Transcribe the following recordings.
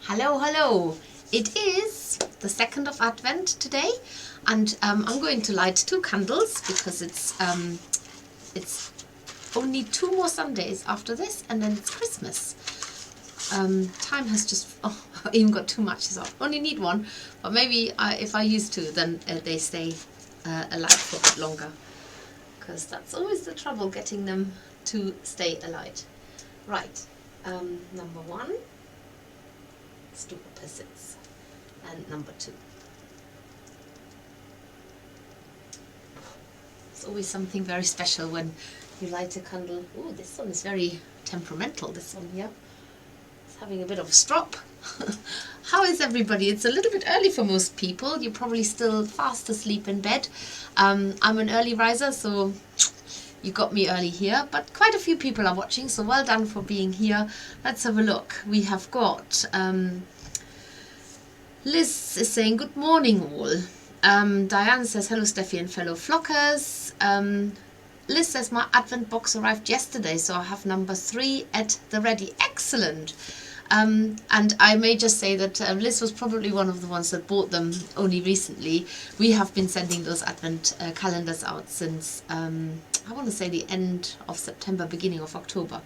Hello, hello. It is the 2nd of Advent today, and I'm going to light 2 candles because it's only 2 more Sundays after this, and then it's Christmas. Time has just I even got too much, so I only need 1, but maybe if I use 2, then they stay alight for a bit longer, because that's always the trouble, getting them to stay alight. Right, number 1. Let's do opposites. And number 2. It's always something very special when you light a candle. Oh, this one is very temperamental, this one here. It's having a bit of a strop. How is everybody? It's a little bit early for most people. You're probably still fast asleep in bed. I'm an early riser, so you got me early here, but quite a few people are watching, so well done for being here. Let's have a look. We have got Liz is saying good morning all. Diane says hello Steffi and fellow flockers. Liz says my advent box arrived yesterday, so I have number 3 at the ready. Excellent. And I may just say that Liz was probably one of the ones that bought them only recently. We have been sending those advent calendars out since I want to say the end of September, beginning of October.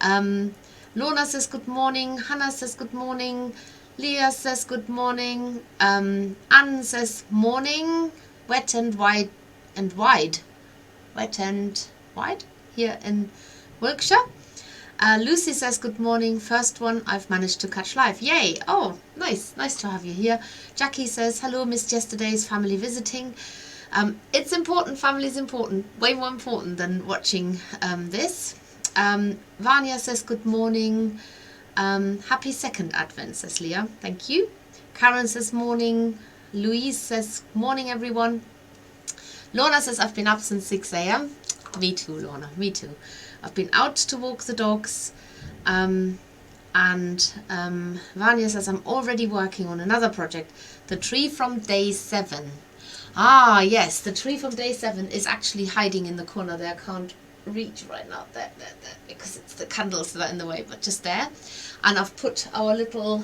Lorna says good morning. Hannah says good morning. Leah says good morning. Anne says morning. Wet and wide and wide. Wet and wide here in Wiltshire. Lucy says good morning. First one I've managed to catch live. Yay! Oh, nice to have you here. Jackie says hello, missed yesterday's family visiting. It's important, family is important, way more important than watching this. Vanya says good morning. Happy 2nd Advent, says Leah. Thank you. Karen says morning. Louise says morning everyone. Lorna says I've been up since 6 a.m. Me too, Lorna, me too. I've been out to walk the dogs. Vanya says I'm already working on another project, the tree from day 7. Ah, yes, the tree from day 7 is actually hiding in the corner there. I can't reach right now, there, because it's the candles that are in the way, but just there. And I've put our little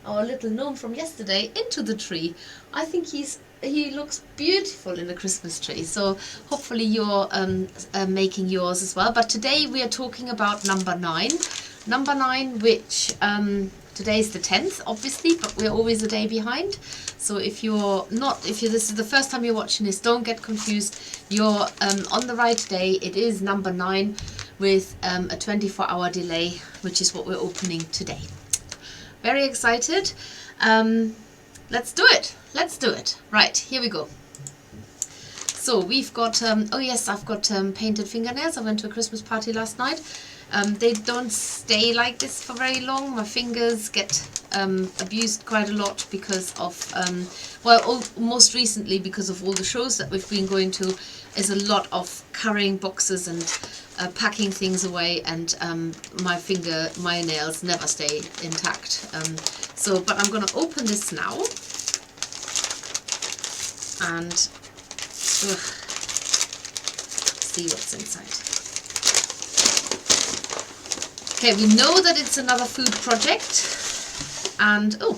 gnome from yesterday into the tree. I think he looks beautiful in the Christmas tree, so hopefully you're making yours as well. But today we are talking about number 9. Number 9, which today's the 10th, obviously, but we're always a day behind. So if this is the first time you're watching this, don't get confused. You're on the right day. It is number 9 with a 24-hour delay, which is what we're opening today. Very excited. Let's do it. Let's do it. Right, here we go. So we've got, oh yes, I've got painted fingernails. I went to a Christmas party last night. They don't stay like this for very long. My fingers get abused quite a lot because of, most recently because of all the shows that we've been going to, is a lot of carrying boxes and packing things away, and my nails never stay intact. But I'm going to open this now and see what's inside. Okay, we know that it's another food project, and oh,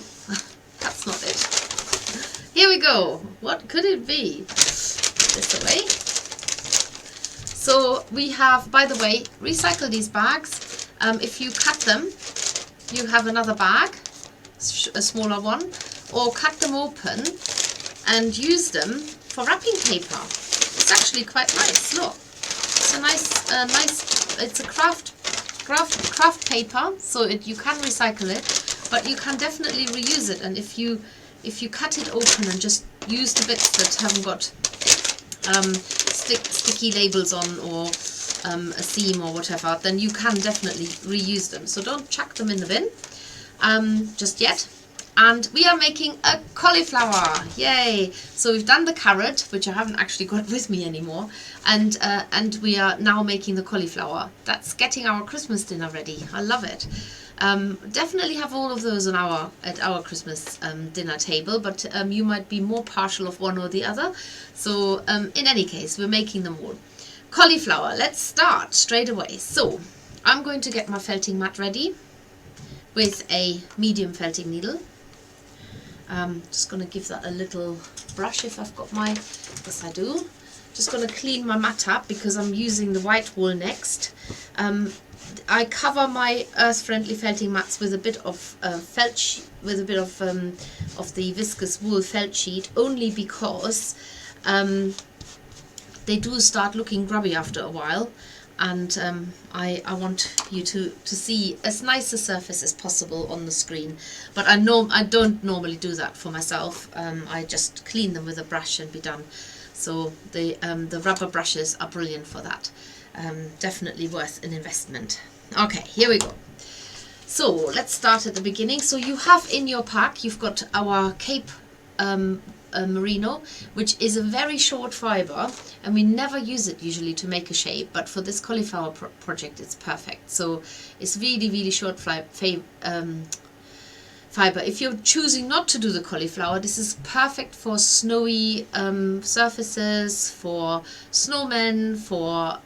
that's not it. Here we go. What could it be? Put this away. So we have, by the way, recycle these bags. If you cut them, you have another bag, a smaller one, or cut them open and use them for wrapping paper. It's actually quite nice. Look, it's a nice. It's a craft paper, so you can recycle it, but you can definitely reuse it. And if you cut it open and just use the bits that haven't got sticky labels on, or a seam or whatever, then you can definitely reuse them. So don't chuck them in the bin just yet. And we are making a cauliflower. Yay! So we've done the carrot, which I haven't actually got with me anymore, and we are now making the cauliflower. That's getting our Christmas dinner ready. I love it. Definitely have all of those on at our Christmas dinner table, but you might be more partial of one or the other. So in any case, we're making them all. Cauliflower. Let's start straight away. So I'm going to get my felting mat ready. with a medium felting needle. Just going to give that a little brush if I've got my, yes I do. Just going to clean my mat up because I'm using the white wool next. I cover my earth-friendly felting mats with a bit of felt with a bit of the viscous wool felt sheet, only because they do start looking grubby after a while, and I want you to see as nice a surface as possible on the screen. But I don't normally do that for myself. I just clean them with a brush and be done. So the rubber brushes are brilliant for that. Definitely worth an investment. Okay, here we go. So let's start at the beginning. So you have in your pack, you've got our Cape merino, which is a very short fiber, and we never use it usually to make a shape, but for this cauliflower project it's perfect. So it's really short fiber. If you're choosing not to do the cauliflower, this is perfect for snowy surfaces, for snowmen, for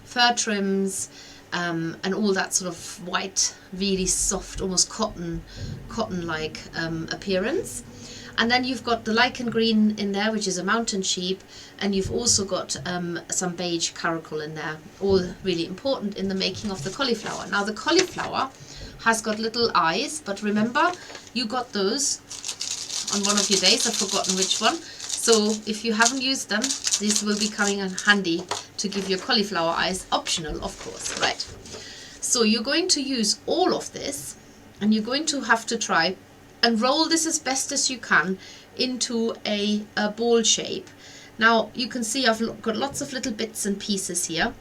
fur trims, and all that sort of white, really soft, almost cotton-like appearance. And then you've got the lichen green in there, which is a mountain sheep, and you've also got some beige caracal in there, all really important in the making of the cauliflower. Now the cauliflower has got little eyes, but remember, you got those on one of your days, I've forgotten which one. So if you haven't used them, this will be coming in handy to give your cauliflower eyes, optional of course, right? So you're going to use all of this, and you're going to have to try and roll this as best as you can into a ball shape. Now you can see I've got lots of little bits and pieces here,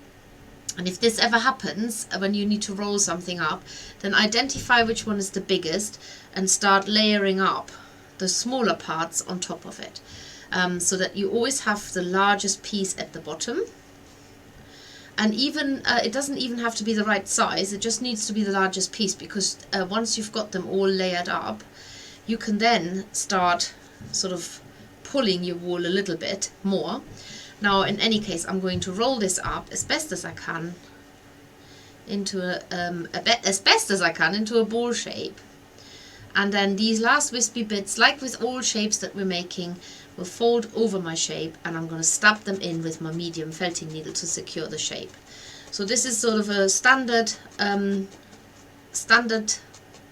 and if this ever happens when you need to roll something up, then identify which one is the biggest and start layering up the smaller parts on top of it, so that you always have the largest piece at the bottom. And even it doesn't even have to be the right size, it just needs to be the largest piece, because once you've got them all layered up, you can then start sort of pulling your wool a little bit more. Now in any case, I'm going to roll this up as best as I can into a ball shape, and then these last wispy bits, like with all shapes that we're making, will fold over my shape, and I'm going to stab them in with my medium felting needle to secure the shape. So this is sort of a standard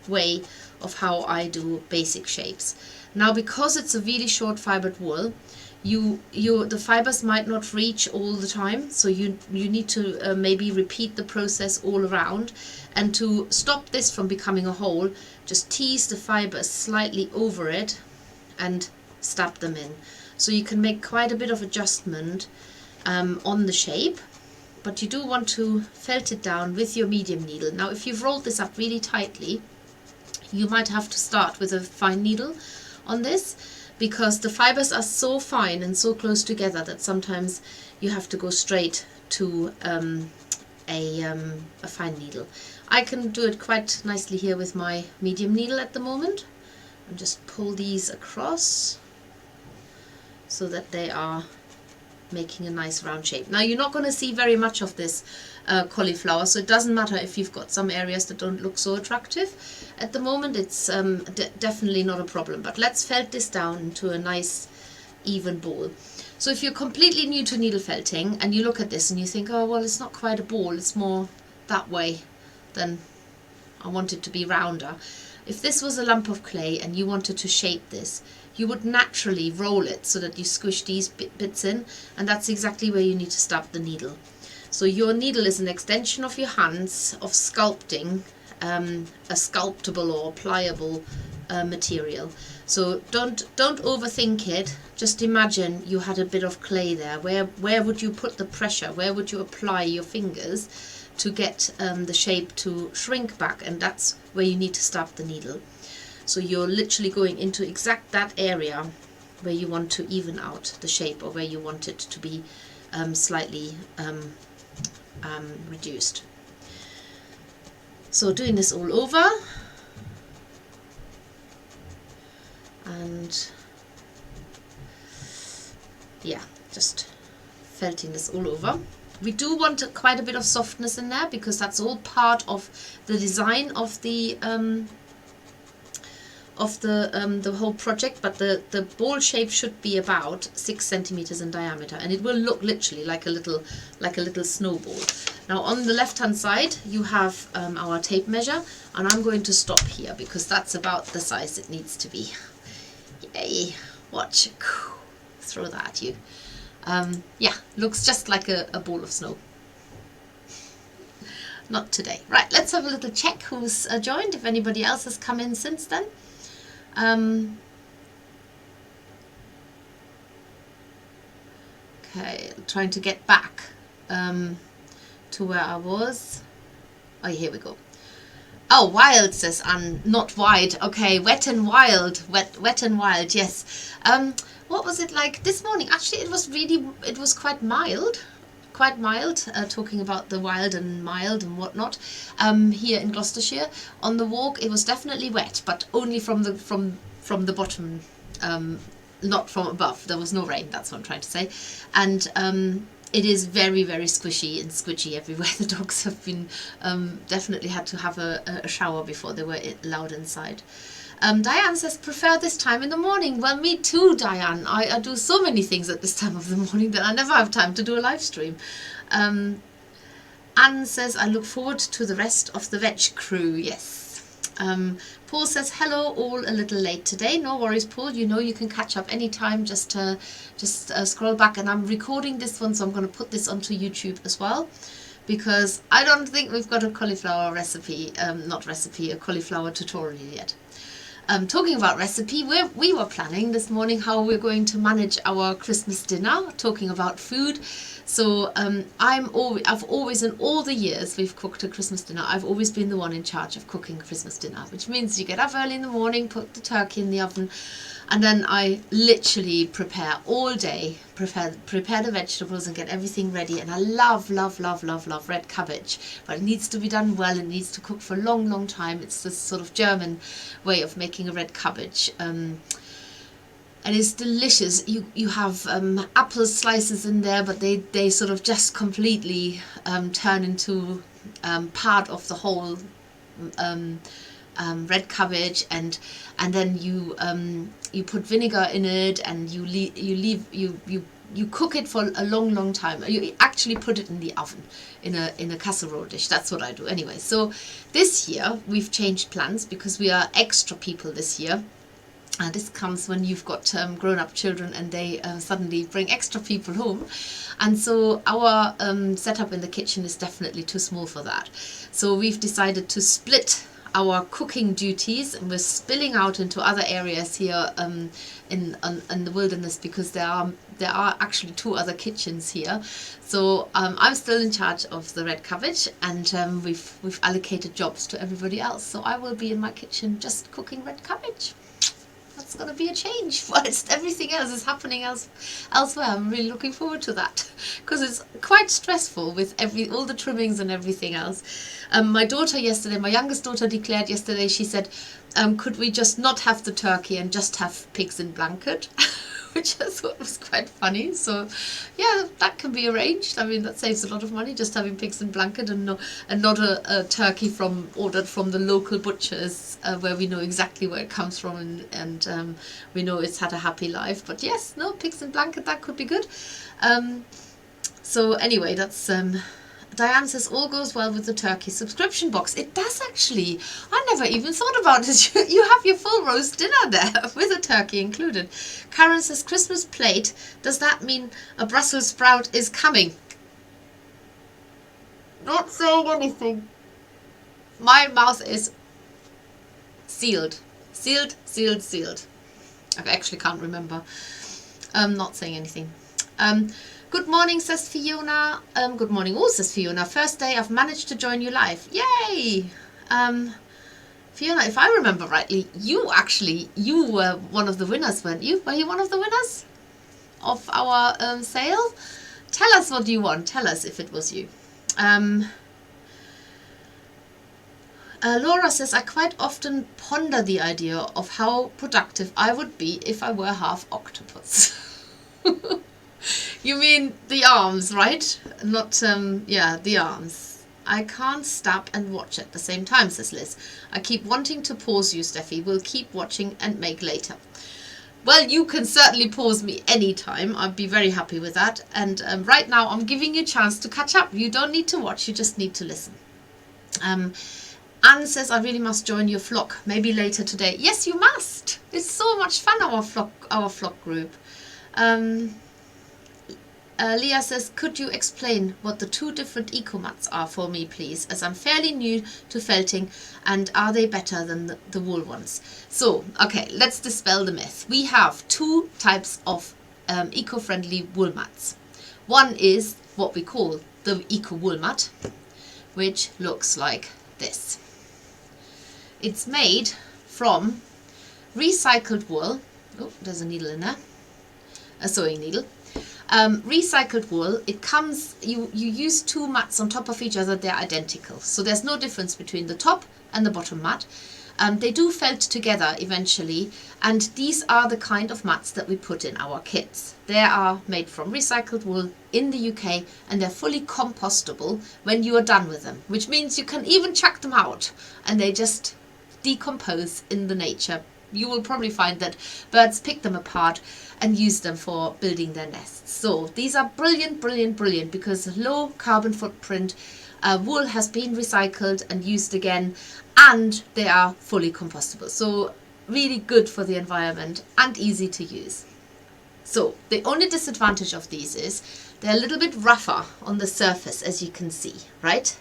way of how I do basic shapes. Now because it's a really short fibered wool, the fibers might not reach all the time, so you need to maybe repeat the process all around. And to stop this from becoming a hole, just tease the fibers slightly over it and stab them in. So you can make quite a bit of adjustment on the shape, but you do want to felt it down with your medium needle. Now if you've rolled this up really tightly, you might have to start with a fine needle on this, because the fibers are so fine and so close together that sometimes you have to go straight to a fine needle. I can do it quite nicely here with my medium needle at the moment, and just pull these across so that they are making a nice round shape. Now you're not going to see very much of this cauliflower, so it doesn't matter if you've got some areas that don't look so attractive. At the moment it's definitely not a problem, but let's felt this down into a nice even ball. So if you're completely new to needle felting and you look at this and you think, oh well, it's not quite a ball, it's more that way, then I want it to be rounder. If this was a lump of clay and you wanted to shape this, you would naturally roll it so that you squish these bits in, and that's exactly where you need to stab the needle. So your needle is an extension of your hands of sculpting a sculptable or pliable material. So don't overthink it. Just imagine you had a bit of clay there. Where would you put the pressure? Where would you apply your fingers to get the shape to shrink back? And that's where you need to stab the needle. So you're literally going into exact that area where you want to even out the shape, or where you want it to be slightly reduced. So doing this all over, and yeah, just felting this all over. We do want quite a bit of softness in there because that's all part of the design of the whole project. But the ball shape should be about 6 centimeters in diameter, and it will look literally like a little snowball. Now on the left hand side you have our tape measure, and I'm going to stop here because that's about the size it needs to be. Yay! Watch. Throw that at you. Yeah, looks just like a ball of snow. Not today. Right, let's have a little check who's joined, if anybody else has come in since then. Okay, trying to get back to where I was. Oh, here we go. Oh, wild, says Anne, not wide. Okay, wet and wild. Wet and wild, yes. What was it like this morning? Actually, it was quite mild. Talking about the wild and mild and whatnot. Here in Gloucestershire, on the walk, it was definitely wet, but only from the bottom, not from above. There was no rain. That's what I'm trying to say. And it is very, very squishy and squidgy everywhere. The dogs have been definitely had to have a shower before they were allowed inside. Diane says, prefer this time in the morning. Well, me too, Diane. I do so many things at this time of the morning that I never have time to do a live stream. Anne says, I look forward to the rest of the veg crew. Yes. Paul says, hello, all a little late today. No worries, Paul. You know you can catch up anytime. Just scroll back, and I'm recording this one, so I'm going to put this onto YouTube as well, because I don't think we've got a cauliflower recipe, a cauliflower tutorial yet. Talking about recipe, we were planning this morning how we're going to manage our Christmas dinner, talking about food. So I've always, in all the years we've cooked a Christmas dinner, I've always been the one in charge of cooking Christmas dinner, which means you get up early in the morning, put the turkey in the oven, and then I literally prepare all day, prepare the vegetables and get everything ready. And I love red cabbage, but it needs to be done well. It needs to cook for a long time. It's this sort of German way of making a red cabbage. And it's delicious. You have apple slices in there, but they sort of just completely turn into part of the whole red cabbage, and then you put vinegar in it, and you cook it for a long time. You actually put it in the oven in a casserole dish. That's what I do anyway. So this year we've changed plans because we are extra people this year. This comes when you've got grown-up children and they suddenly bring extra people home, and so our setup in the kitchen is definitely too small for that. So we've decided to split our cooking duties, and we're spilling out into other areas here in the wilderness, because there are actually 2 other kitchens here. So I'm still in charge of the red cabbage, and we've allocated jobs to everybody else. So I will be in my kitchen just cooking red cabbage. That's going to be a change, whilst everything else is happening elsewhere. I'm really looking forward to that, because it's quite stressful with all the trimmings and everything else. My daughter yesterday, my youngest daughter, declared yesterday, she said, could we just not have the turkey and just have pigs in blanket? Which I thought was quite funny. So yeah, that can be arranged. I mean, that saves a lot of money, just having pigs in blanket, and not a turkey ordered from the local butchers, where we know exactly where it comes from, and we know it's had a happy life. But yes, no, pigs in blanket, that could be good. So anyway, that's Diane says, all goes well with the turkey subscription box. It does, actually. I never even thought about it. You have your full roast dinner there with a turkey included. Karen says, Christmas plate. Does that mean a Brussels sprout is coming? Not saying anything. My mouth is sealed. Sealed. I actually can't remember. Not saying anything. Good morning, says Fiona. Good morning all, says Fiona. First day I've managed to join you live. Yay! Fiona, if I remember rightly, you were one of the winners, weren't you? Were you one of the winners of our sale? Tell us what you won. Tell us if it was you. Laura says, I quite often ponder the idea of how productive I would be if I were half octopus. You mean the arms, right? Not, yeah, the arms. I can't stop and watch at the same time, says Liz. I keep wanting to pause you, Steffi. We'll keep watching and make later. Well, you can certainly pause me anytime. I'd be very happy with that. And right now, I'm giving you a chance to catch up. You don't need to watch, you just need to listen. Anne says, I really must join your flock, maybe later today. Yes, you must. It's so much fun, our flock group. Leah says, could you explain what the 2 different eco mats are for me, please, as I'm fairly new to felting, and are they better than the wool ones? So, okay, let's dispel the myth. We have 2 types of eco-friendly wool mats. One is what we call the eco wool mat, which looks like this. It's made from recycled wool. Oh, there's a needle in there, a sewing needle. Recycled wool. It comes, you use 2 mats on top of each other. They're identical, so there's no difference between the top and the bottom mat. They do felt together eventually, and these are the kind of mats that we put in our kits. They are made from recycled wool in the UK, and they're fully compostable when you are done with them, which means you can even chuck them out and they just decompose in the nature. You will probably find that birds pick them apart and use them for building their nests. So these are brilliant, brilliant, brilliant, because low carbon footprint, wool has been recycled and used again, and they are fully compostable. So really good for the environment and easy to use. So the only disadvantage of these is they're a little bit rougher on the surface, as you can see, right?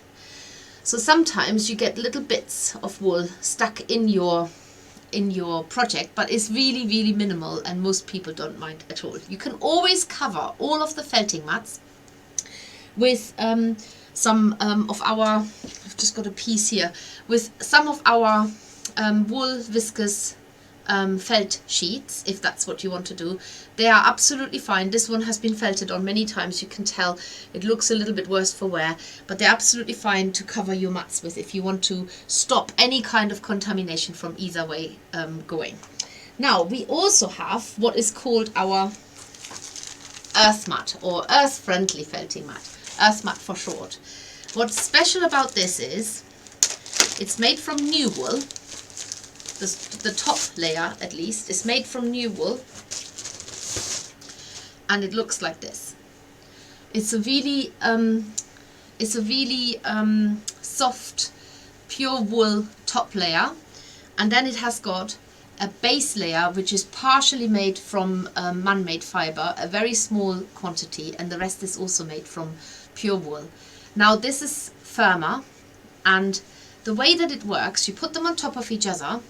So sometimes you get little bits of wool stuck in your project, but it's really, really minimal, and most people don't mind at all. You can always cover all of the felting mats with some of our, I've just got a piece here, with some of our wool viscose felt sheets, if that's what you want to do. They are absolutely fine. This one has been felted on many times. You can tell it looks a little bit worse for wear, but they're absolutely fine to cover your mats with if you want to stop any kind of contamination from either way going. Now we also have what is called our earth mat, or earth friendly felting mat, earth mat for short. What's special about this is it's made from new wool. The top layer, at least, is made from new wool, and it looks like this. It's a really soft, pure wool top layer, and then it has got a base layer which is partially made from man-made fiber, a very small quantity, and the rest is also made from pure wool. Now this is firmer, and the way that it works, you put them on top of each other.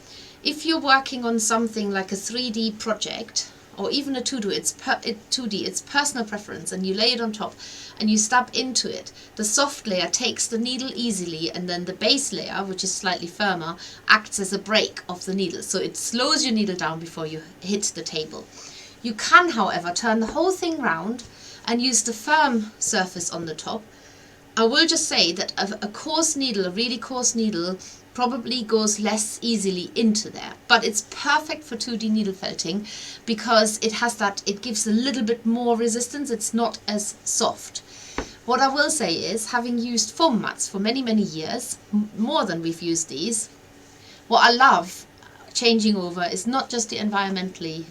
If you're working on something like a 3D project, or even a 2D, it's personal preference, and you lay it on top and you stab into it, the soft layer takes the needle easily, and then the base layer, which is slightly firmer, acts as a brake of the needle, so it slows your needle down before you hit the table. You can, however, turn the whole thing round and use the firm surface on the top. I will just say that a coarse needle, a really coarse needle, probably goes less easily into there, but it's perfect for 2D needle felting because it has that, it gives a little bit more resistance. It's not as soft. What I will say is, having used foam mats for many, many years, more than we've used these, what I love changing over is not just the environmentally,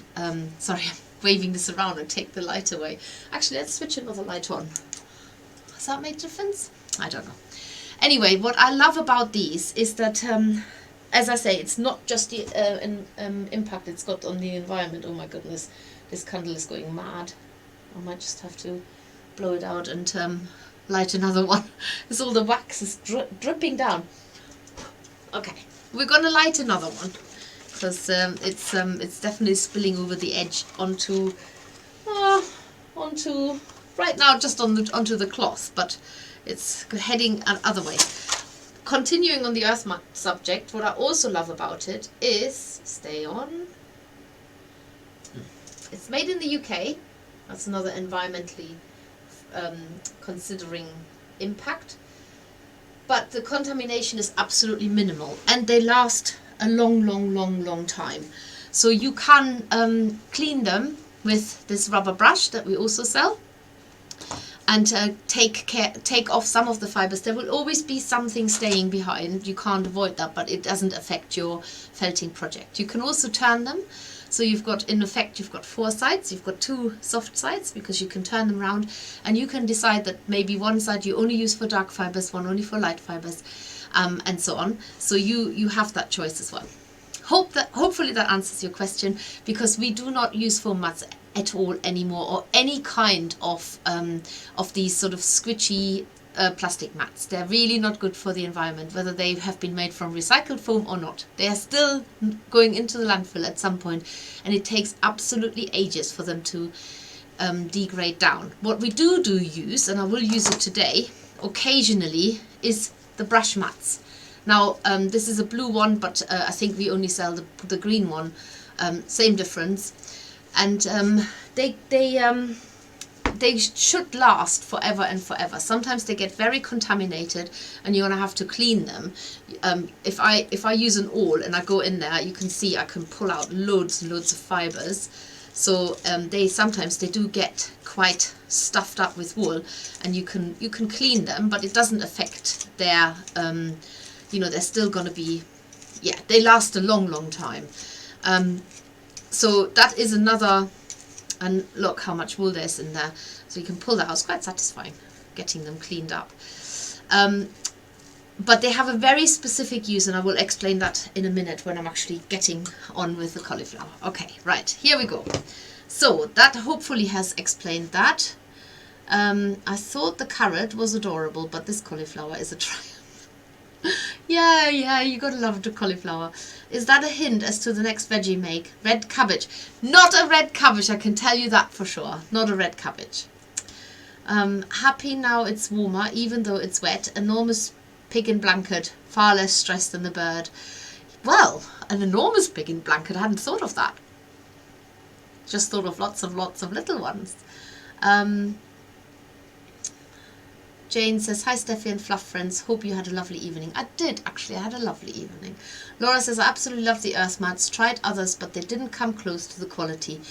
sorry, I'm waving this around and take the light away. Actually, let's switch another light on. Does that make a difference? I don't know. Anyway, what I love about these is that, as I say, it's not just the impact it's got on the environment. Oh my goodness, this candle is going mad. I might just have to blow it out and light another one. Because all the wax is dripping down. Okay, we're going to light another one, because it's definitely spilling over the edge onto right now just onto the cloth, but it's heading another way. Continuing on the earth mat subject, what I also love about it is, stay on, it's made in the UK. That's another environmentally considering impact, but the contamination is absolutely minimal, and they last a long time. So you can clean them with this rubber brush that we also sell. and take off some of the fibers. There will always be something staying behind. You can't avoid that, but it doesn't affect your felting project. You can also turn them. So you've got, in effect, you've got 4 sides. You've got 2 soft sides because you can turn them around, and you can decide that maybe one side you only use for dark fibers, one only for light fibers, and so on. So you have that choice as well. Hopefully that answers your question, because we do not use foam mats at all anymore, or any kind of these sort of squishy plastic mats. They're really not good for the environment, whether they have been made from recycled foam or not. They are still going into the landfill at some point, and it takes absolutely ages for them to degrade down. What we do use, and I will use it today occasionally, is the brush mats. Now this is a blue one, but I think we only sell the green one. Same difference, and they should last forever and forever. Sometimes they get very contaminated, and you're gonna have to clean them. If I use an awl and I go in there, you can see I can pull out loads and loads of fibers. So sometimes they do get quite stuffed up with wool, and you can clean them, but it doesn't affect their they're still gonna be, yeah, they last a long time. So that is another. And look how much wool there's in there. So you can pull that out. It's quite satisfying getting them cleaned up. But they have a very specific use, and I will explain that in a minute when I'm actually getting on with the cauliflower. Okay, right, here we go. So that hopefully has explained that. I thought the carrot was adorable, but this cauliflower is a triumph. Yeah, you gotta love the cauliflower. Is that a hint as to the next veggie make? Red cabbage. Not a red cabbage, I can tell you that for sure. Not a red cabbage. Happy now it's warmer, even though it's wet. Enormous pig in blanket, far less stressed than the bird. Well, an enormous pig in blanket, I hadn't thought of that. Just thought of lots of little ones. Jane says, hi Steffi and Fluff friends, hope you had a lovely evening. I did, actually, I had a lovely evening. Laura says, I absolutely love the earth mats, tried others, but they didn't come close to the quality.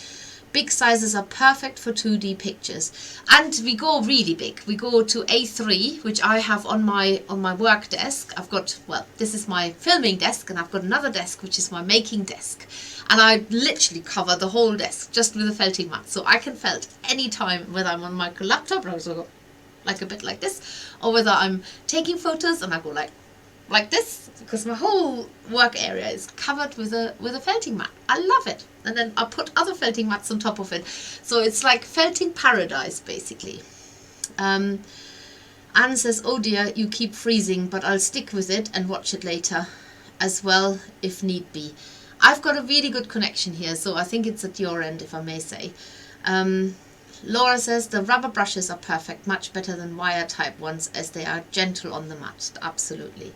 Big sizes are perfect for 2D pictures. And we go really big. We go to A3, which I have on my work desk. I've got, well, this is my filming desk, and I've got another desk, which is my making desk. And I literally cover the whole desk just with a felting mat. So I can felt anytime, whether I'm on my laptop, like a bit like this, or whether I'm taking photos and I go like this, because my whole work area is covered with a felting mat. I love it. And then I put other felting mats on top of it. So it's like felting paradise, basically. Anne says, oh dear, you keep freezing, but I'll stick with it and watch it later as well if need be. I've got a really good connection here, so I think it's at your end, if I may say. Laura says, the rubber brushes are perfect, much better than wire type ones, as they are gentle on the mat. Absolutely.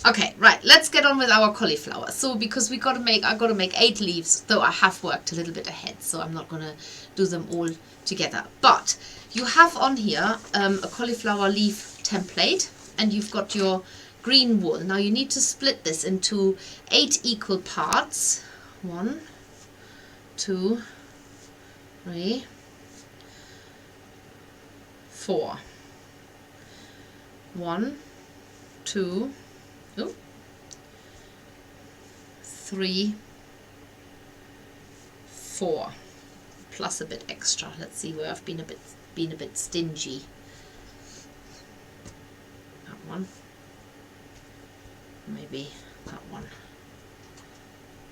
Okay, right, let's get on with our cauliflower. So because I got to make 8 leaves, though I have worked a little bit ahead, so I'm not going to do them all together. But you have on here a cauliflower leaf template, and you've got your green wool. Now you need to split this into 8 equal parts. 1, 2, 3, 4. 1, 2, 3, 4, plus a bit extra. Let's see where I've been a bit stingy. That one, maybe that one,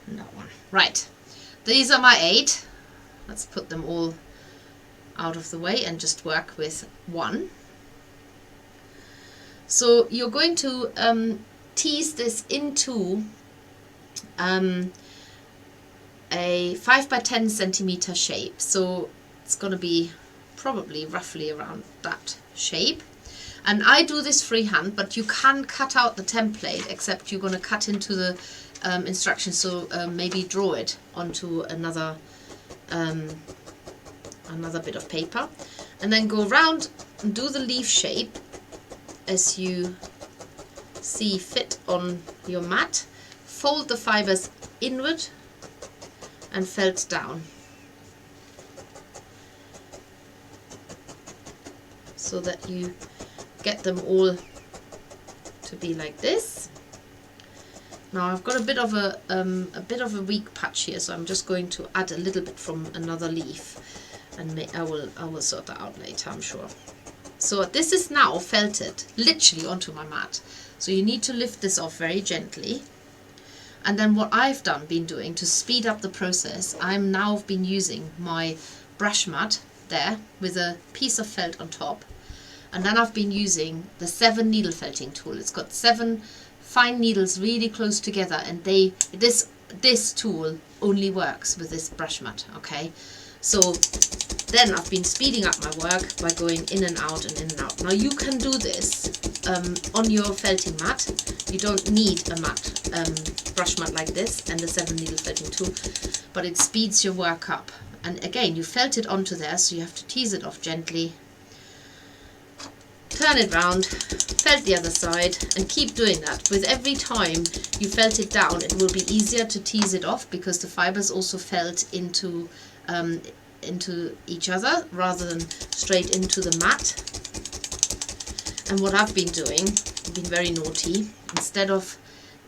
and that one. Right, these are my 8. Let's put them all out of the way and just work with 1. So you're going to tease this into a 5 by 10 centimeter shape. So it's going to be probably roughly around that shape. And I do this freehand, but you can cut out the template, except you're going to cut into the instructions. So maybe draw it onto another bit of paper, and then go around and do the leaf shape as you see fit on your mat. Fold the fibers inward and felt down. so that you get them all to be like this. Now I've got a bit of a weak patch here, so I'm just going to add a little bit from another leaf, and I will sort that out later, I'm sure. So this is now felted literally onto my mat. So you need to lift this off very gently. And then what I've been doing to speed up the process, I'm now been using my brush mat there with a piece of felt on top. And then I've been using the 7 needle felting tool. It's got 7 fine needles really close together, and this tool only works with this brush mat, okay? So then I've been speeding up my work by going in and out and in and out. Now you can do this on your felting mat. You don't need a brush mat like this and the 7 needle felting tool, but it speeds your work up. And again, you felt it onto there, so you have to tease it off gently. Turn it round, felt the other side, and keep doing that. With every time you felt it down, it will be easier to tease it off, because the fibers also felt into each other rather than straight into the mat. And what I've been doing, I've been very naughty. Instead of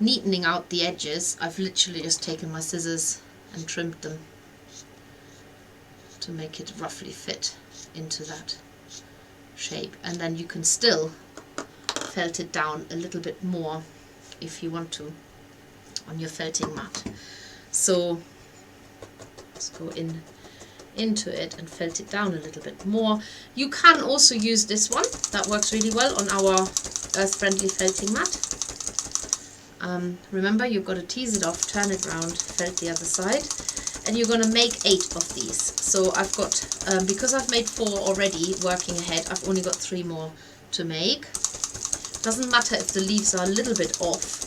neatening out the edges, I've literally just taken my scissors and trimmed them to make it roughly fit into that shape. And then you can still felt it down a little bit more if you want to on your felting mat. So let's go into it and felt it down a little bit more. You can also use this one, that works really well on our earth-friendly felting mat. Remember, you've got to tease it off, turn it round, felt the other side, and you're going to make 8 of these. So I've got, because I've made 4 already working ahead, I've only got 3 more to make. Doesn't matter if the leaves are a little bit off,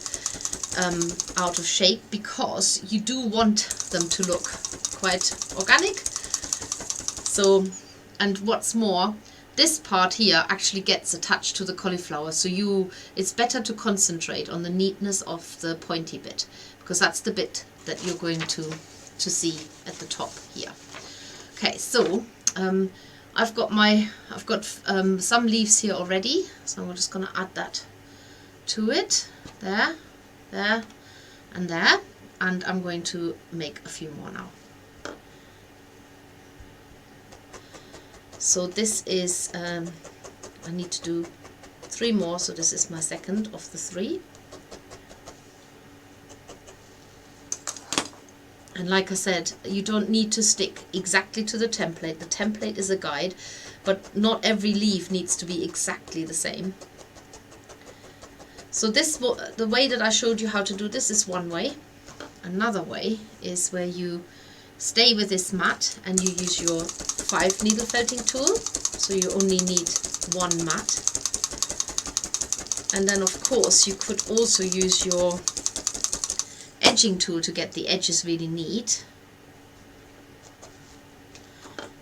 out of shape, because you do want them to look quite organic. So, and what's more, this part here actually gets attached to the cauliflower, so it's better to concentrate on the neatness of the pointy bit, because that's the bit that you're going to see at the top here. Okay, so I've got some leaves here already, so I'm just going to add that to it, there, and there, and I'm going to make a few more now. So this is, I need to do 3 more, so this is my second of the 3. And like I said, you don't need to stick exactly to the template. The template is a guide, but not every leaf needs to be exactly the same. So the way that I showed you how to do this is one way. Another way is where you stay with this mat and you use your 5 needle felting tool, so you only need 1 mat. And then of course you could also use your edging tool to get the edges really neat.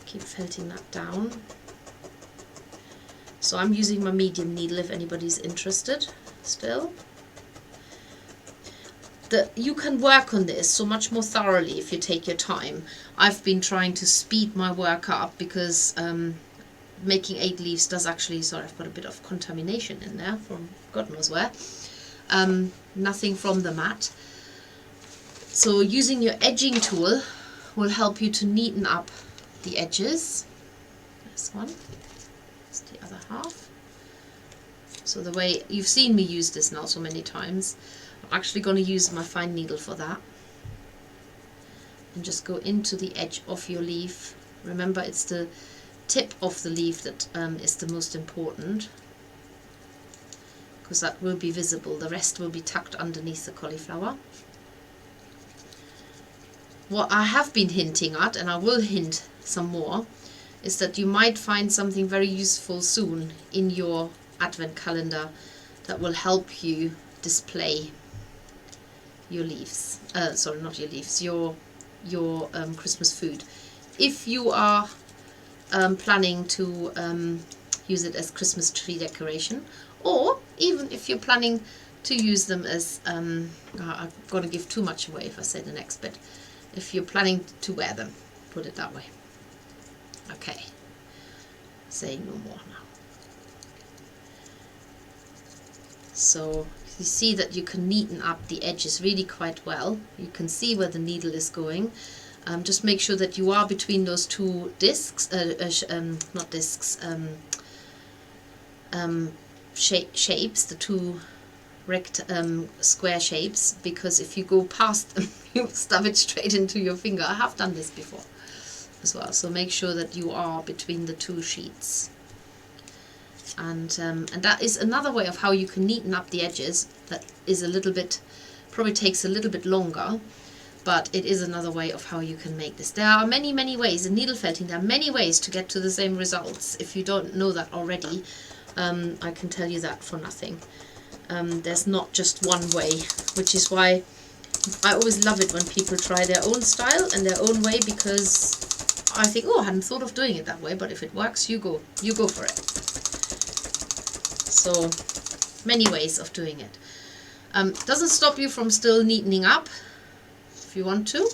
Keep felting that down. So I'm using my medium needle if anybody's interested still. You can work on this so much more thoroughly if you take your time. I've been trying to speed my work up because making 8 leaves does actually, sorry, I've got a bit of contamination in there from God knows where. Nothing from the mat. So using your edging tool will help you to neaten up the edges. This one, that's the other half. So the way you've seen me use this now so many times, I'm actually going to use my fine needle for that. And just go into the edge of your leaf. Remember, it's the tip of the leaf that is the most important, because that will be visible. The rest will be tucked underneath the cauliflower. What I have been hinting at, and I will hint some more, is that you might find something very useful soon in your advent calendar that will help you display your leaves. Sorry, not your leaves, your Christmas food. If you are planning to use it as Christmas tree decoration, or even if you're planning to use them as, I'm going to give too much away if I say the next bit. If you're planning to wear them, put it that way. Okay, saying no more now. So you see that you can neaten up the edges really quite well. You can see where the needle is going. Just make sure that you are between those two discs, not discs, shapes, the two square shapes, because if you go past them, you stab it straight into your finger. I have done this before as well, so make sure that you are between the two sheets. And that is another way of how you can neaten up the edges. That is a little bit, probably takes a little bit longer, but it is another way of how you can make this. There are many ways in needle felting. There are many ways to get to the same results. If you don't know that already, I can tell you that for nothing. There's not just one way, which is why I always love it when people try their own style and their own way, because I think, oh, I hadn't thought of doing it that way, but if it works, you go for it. So many ways of doing it. Doesn't stop you from still neatening up if you want to.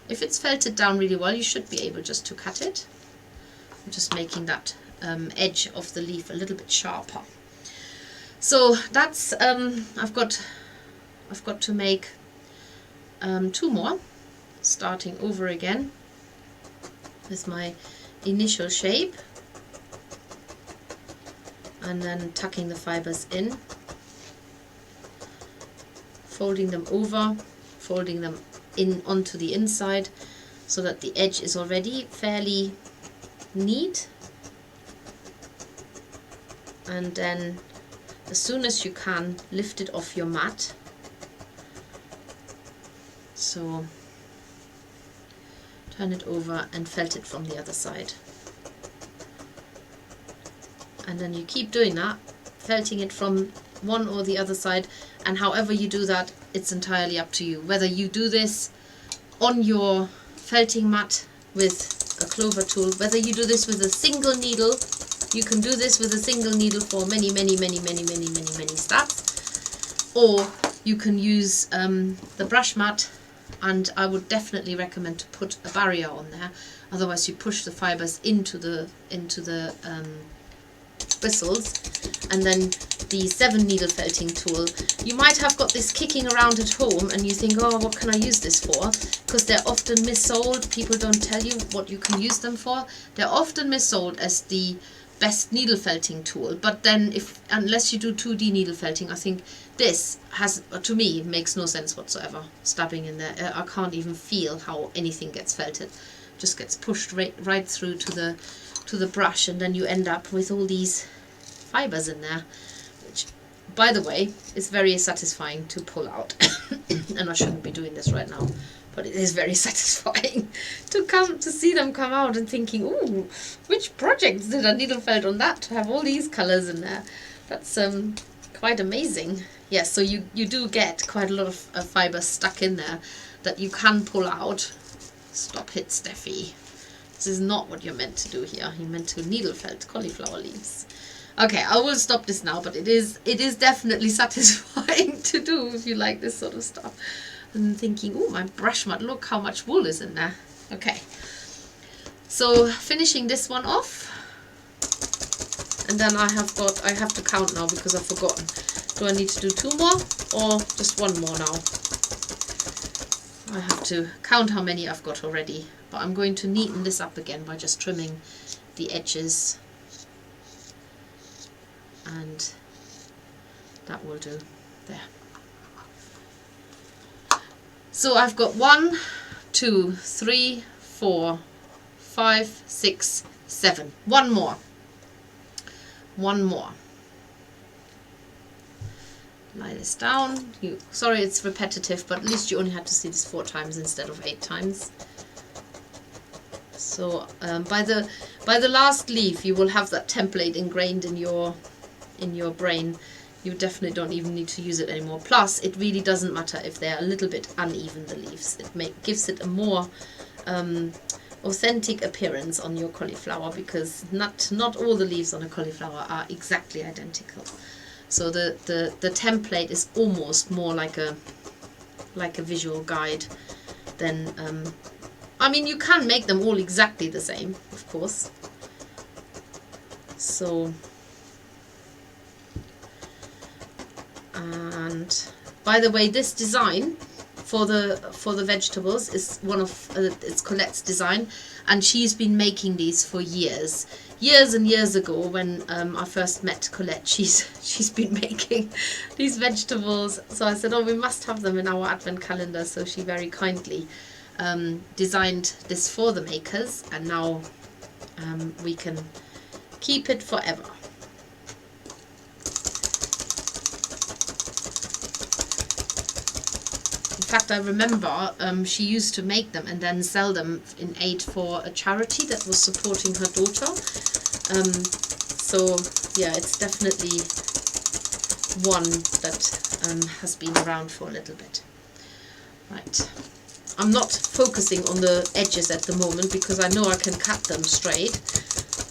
If it's felted down really well, you should be able just to cut it. I'm just making that edge of the leaf a little bit sharper. So that's I've got to make 2 more, starting over again with my initial shape, and then tucking the fibers in, folding them over, folding them in onto the inside so that the edge is already fairly neat, and then as soon as you can, lift it off your mat. So turn it over and felt it from the other side. And then you keep doing that, felting it from one or the other side, and however you do that, it's entirely up to you. Whether you do this on your felting mat with a clover tool, whether you do this with a single needle, you can do this with a single needle for many stabs, or you can use the brush mat, and I would definitely recommend to put a barrier on there, otherwise you push the fibers into the bristles. And then the 7 needle felting tool, you might have got this kicking around at home and you think, oh, what can I use this for? Because they're often missold. People don't tell you what you can use them for. They're often missold as the best needle felting tool, but then unless you do 2D needle felting, I think this has, to me, makes no sense whatsoever. Stabbing in there, I can't even feel how anything gets felted. Just gets pushed right through to the brush, and then you end up with all these fibers in there, which, by the way, is very satisfying to pull out. And I shouldn't be doing this right now, but it is very satisfying to see them come out and thinking, ooh, which projects did I needle felt on that to have all these colors in there? That's quite amazing. Yes, so you do get quite a lot of fiber stuck in there that you can pull out. Stop it, Steffi. This is not what you're meant to do here. You're meant to needle felt cauliflower leaves. Okay, I will stop this now, but it is definitely satisfying to do if you like this sort of stuff. And thinking, oh, my brush mat, look how much wool is in there. Okay, so finishing this one off, and then I have to count now because I've forgotten. Do I need to do 2 more or just 1 more now? I have to count how many I've got already, but I'm going to neaten this up again by just trimming the edges, and that will do there. So I've got 1, 2, 3, 4, 5, 6, 7. 1 more. 1 more. Lie this down. Sorry it's repetitive, but at least you only had to see this 4 times instead of 8 times. So by the last leaf you will have that template ingrained in your brain. You definitely don't even need to use it anymore. Plus, it really doesn't matter if they're a little bit uneven, the leaves. It gives it a more authentic appearance on your cauliflower, because not all the leaves on a cauliflower are exactly identical. So the template is almost more like a visual guide than I mean, you can make them all exactly the same, of course. So And by the way, this design for the vegetables is one of it's Colette's design, and she's been making these for years and years ago. When I first met Colette, she's been making these vegetables, so I said, oh, we must have them in our advent calendar. So she very kindly designed this for the makers, and now we can keep it forever. In fact, I remember she used to make them and then sell them in aid for a charity that was supporting her daughter. So yeah, it's definitely one that has been around for a little bit. Right, I'm not focusing on the edges at the moment because I know I can cut them straight.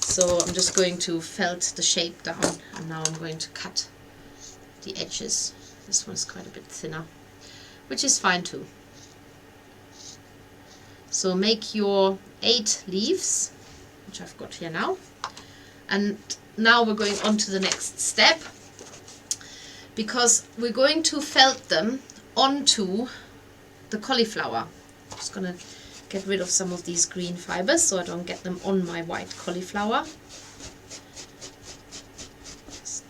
So I'm just going to felt the shape down, and now I'm going to cut the edges. This one's quite a bit thinner, which is fine too. So make your 8 leaves, which I've got here now. And now we're going on to the next step, because we're going to felt them onto the cauliflower. I'm just going to get rid of some of these green fibers so I don't get them on my white cauliflower. Just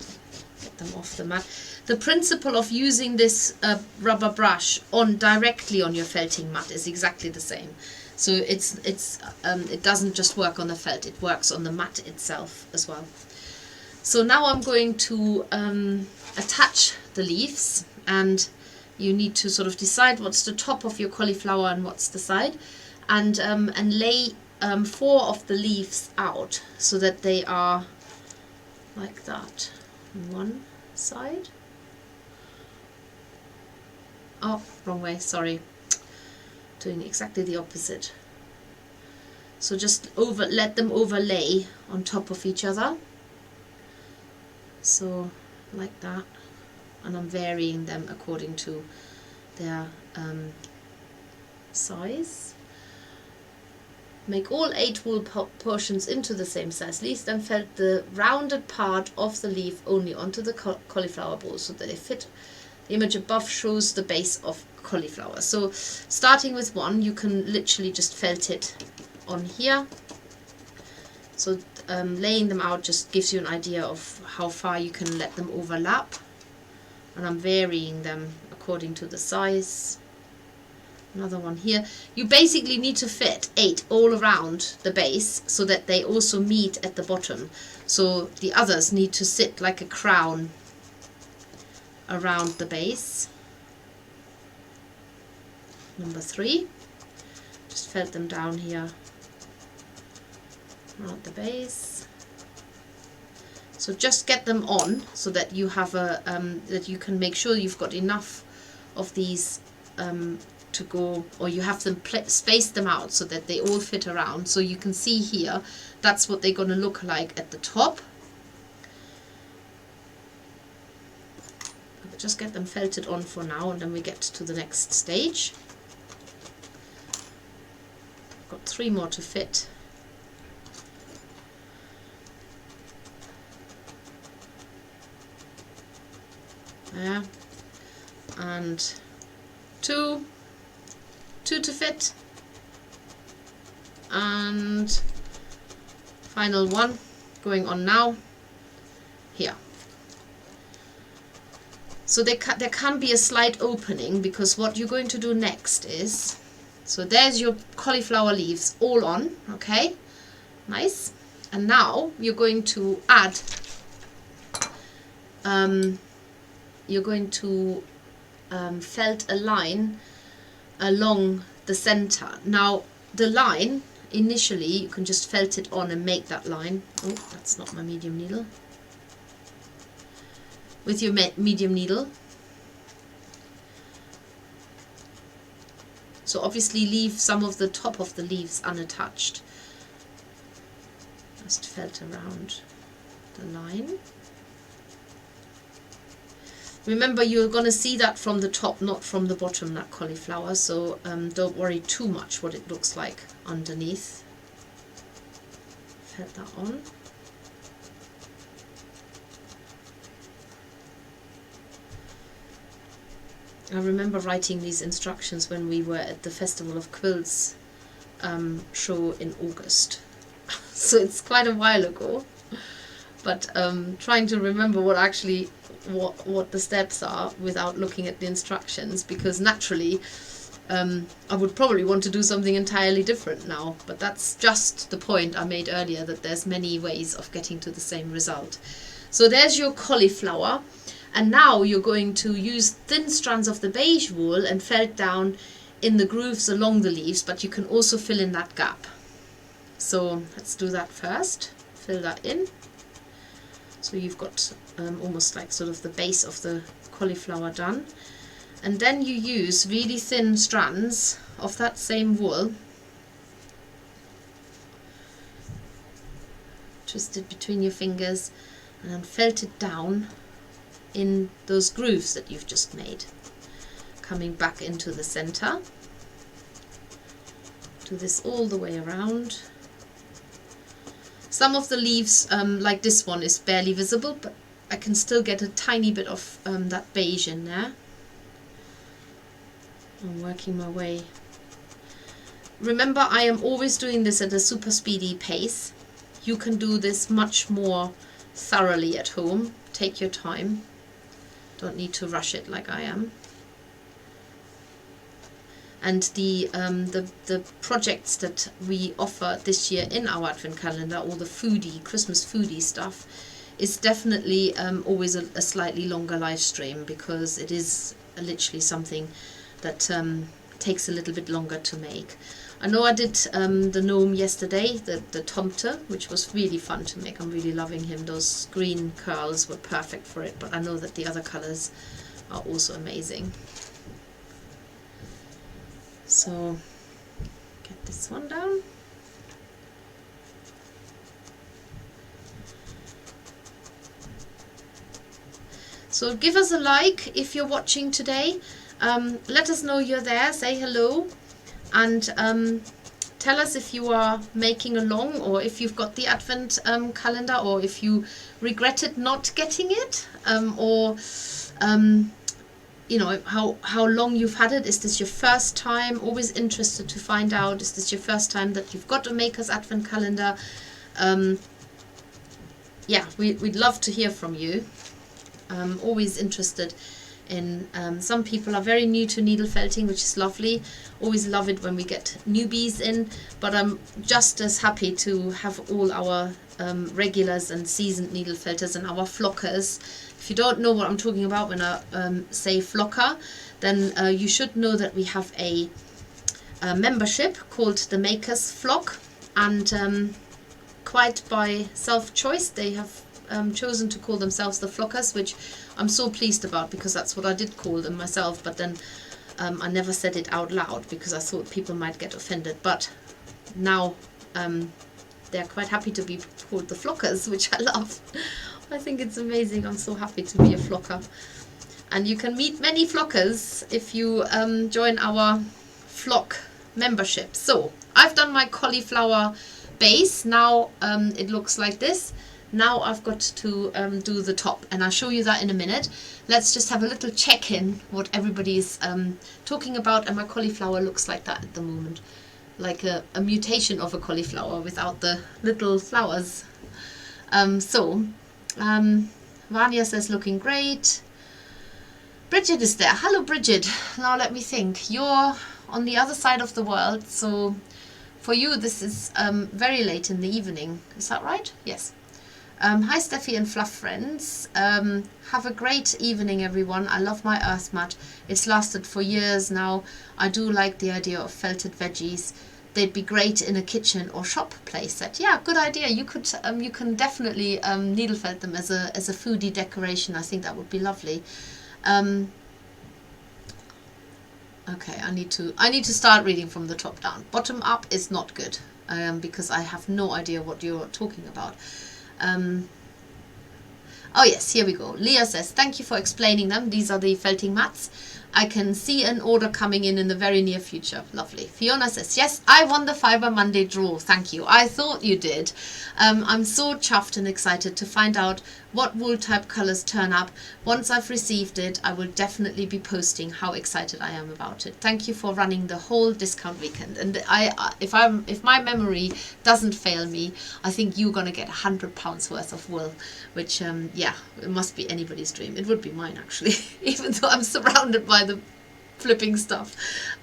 get them off the mat. The principle of using this rubber brush directly on your felting mat is exactly the same. So it doesn't just work on the felt, it works on the mat itself as well. So now I'm going to attach the leaves, and you need to sort of decide what's the top of your cauliflower and what's the side, and lay 4 of the leaves out so that they are like that on one side. Oh, wrong way, sorry. Doing exactly the opposite. So just let them overlay on top of each other. So like that. And I'm varying them according to their size. Make all 8 wool portions into the same size leaves, then felt the rounded part of the leaf only onto the cauliflower balls so that they fit. The image above shows the base of cauliflower. So starting with 1, you can literally just felt it on here. So laying them out just gives you an idea of how far you can let them overlap. And I'm varying them according to the size. Another one here. You basically need to fit 8 all around the base so that they also meet at the bottom. So the others need to sit like a crown around the base. Number 3, just felt them down here around the base. So just get them on so that you have a that you can make sure you've got enough of these to go, or you have them space them out so that they all fit around. So you can see here, that's what they're going to look like at the top. Just get them felted on for now, and then we get to the next stage. I've got 3 more to fit. There. And 2 to fit. And final one going on now here. So there can be a slight opening, because what you're going to do next is, so there's your cauliflower leaves all on, okay, nice. And now you're going to add, felt a line along the center. Now the line, initially you can just felt it on and make that line. Oh, that's not my medium needle. With your medium needle. So obviously leave some of the top of the leaves unattached. Just felt around the line. Remember, you're going to see that from the top, not from the bottom, that cauliflower, so don't worry too much what it looks like underneath. Felt that on. I remember writing these instructions when we were at the Festival of Quilts show in August. So it's quite a while ago, but trying to remember what the steps are without looking at the instructions, because naturally I would probably want to do something entirely different now, but that's just the point I made earlier, that there's many ways of getting to the same result. So there's your cauliflower, and now you're going to use thin strands of the beige wool and felt down in the grooves along the leaves, but you can also fill in that gap. So let's do that first. Fill that in. So you've got almost like sort of the base of the cauliflower done. And then you use really thin strands of that same wool, twist it between your fingers, and then felt it down in those grooves that you've just made, coming back into the center. Do this all the way around. Some of the leaves, like this one, is barely visible, but I can still get a tiny bit of that beige in there. I'm working my way. Remember, I am always doing this at a super speedy pace. You can do this much more thoroughly at home. Take your time. Don't need to rush it like I am. And the projects that we offer this year in our Advent calendar, all the foodie, Christmas foodie stuff, is definitely always a slightly longer live stream, because it is literally something that takes a little bit longer to make. I know I did the gnome yesterday, the tomte, which was really fun to make. I'm really loving him. Those green curls were perfect for it, but I know that the other colors are also amazing. So get this one down. So give us a like if you're watching today. Let us know you're there, say hello, and tell us if you are making along, or if you've got the Advent calendar, or if you regretted not getting it, or you know, how long you've had it. Is this your first time? Always interested to find out, is this your first time that you've got a Maker's Advent calendar? Yeah, we'd love to hear from you. Always interested in, some people are very new to needle felting, which is lovely. Always love it when we get newbies in, but I'm just as happy to have all our regulars and seasoned needle felters and our flockers. If you don't know what I'm talking about when I say flocker, then you should know that we have a membership called the Makers Flock, and quite by self-choice they have chosen to call themselves the Flockers, which I'm so pleased about, because that's what I did call them myself, but then I never said it out loud because I thought people might get offended. But now they're quite happy to be called the Flockers, which I love. I think it's amazing. I'm so happy to be a flocker. And you can meet many flockers if you join our flock membership. So I've done my cauliflower base. Now it looks like this. Now I've got to do the top, and I'll show you that in a minute. Let's just have a little check-in what everybody is talking about, and my cauliflower looks like that at the moment. Like a mutation of a cauliflower without the little flowers. Vanya says looking great. Bridget is there. Hello Bridget. Now let me think. You're on the other side of the world, so for you this is very late in the evening. Is that right? Yes. Hi Steffi and Fluff friends. Have a great evening everyone. I love my earth mat. It's lasted for years now. I do like the idea of felted veggies. They'd be great in a kitchen or shop play set. Yeah, good idea. You could you can definitely needle felt them as a foodie decoration. I think that would be lovely. Okay, I need to start reading from the top down. Bottom up is not good because I have no idea what you're talking about. Oh yes, here we go. Leah says, thank you for explaining them. These are the felting mats. I can see an order coming in the very near future. Lovely. Fiona says, yes, I won the Fiber Monday draw. Thank you. I thought you did. I'm so chuffed and excited to find out what wool type colors turn up. Once I've received it, I will definitely be posting how excited I am about it. Thank you for running the whole discount weekend. And if my memory doesn't fail me, I think you're going to get £100 worth of wool, which, yeah, it must be anybody's dream. It would be mine, actually, even though I'm surrounded by the flipping stuff.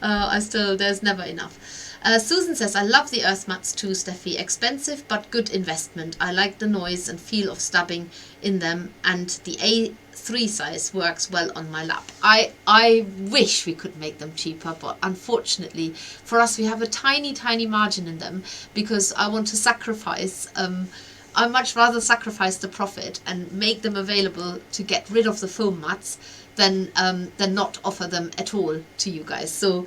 There's never enough. Susan says, I love the earth mats too, Steffi. Expensive but good investment. I like the noise and feel of stubbing in them, and the A3 size works well on my lap. I wish we could make them cheaper, but unfortunately for us we have a tiny margin in them, because I want to sacrifice I much rather sacrifice the profit and make them available to get rid of the foam mats than not offer them at all to you guys. So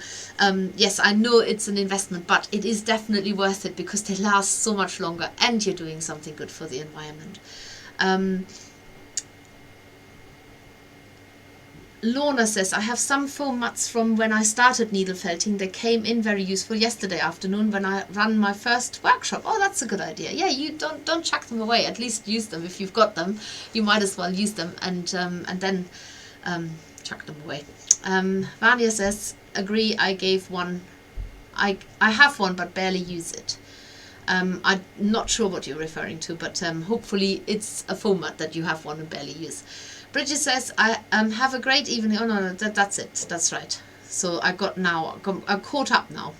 yes, I know it's an investment, but it is definitely worth it because they last so much longer and you're doing something good for the environment. Lorna says, I have some foam mats from when I started needle felting. They came in very useful yesterday afternoon when I ran my first workshop. Oh, that's a good idea. Yeah, you don't chuck them away. At least use them. If you've got them, you might as well use them and then chuck them away. Vanya says, agree, I gave one. I have one but barely use it. I'm not sure what you're referring to, but hopefully it's a foam mat that you have one and barely use. Bridget says, I have a great evening. Oh no, that's it. That's right. So I'm caught up now.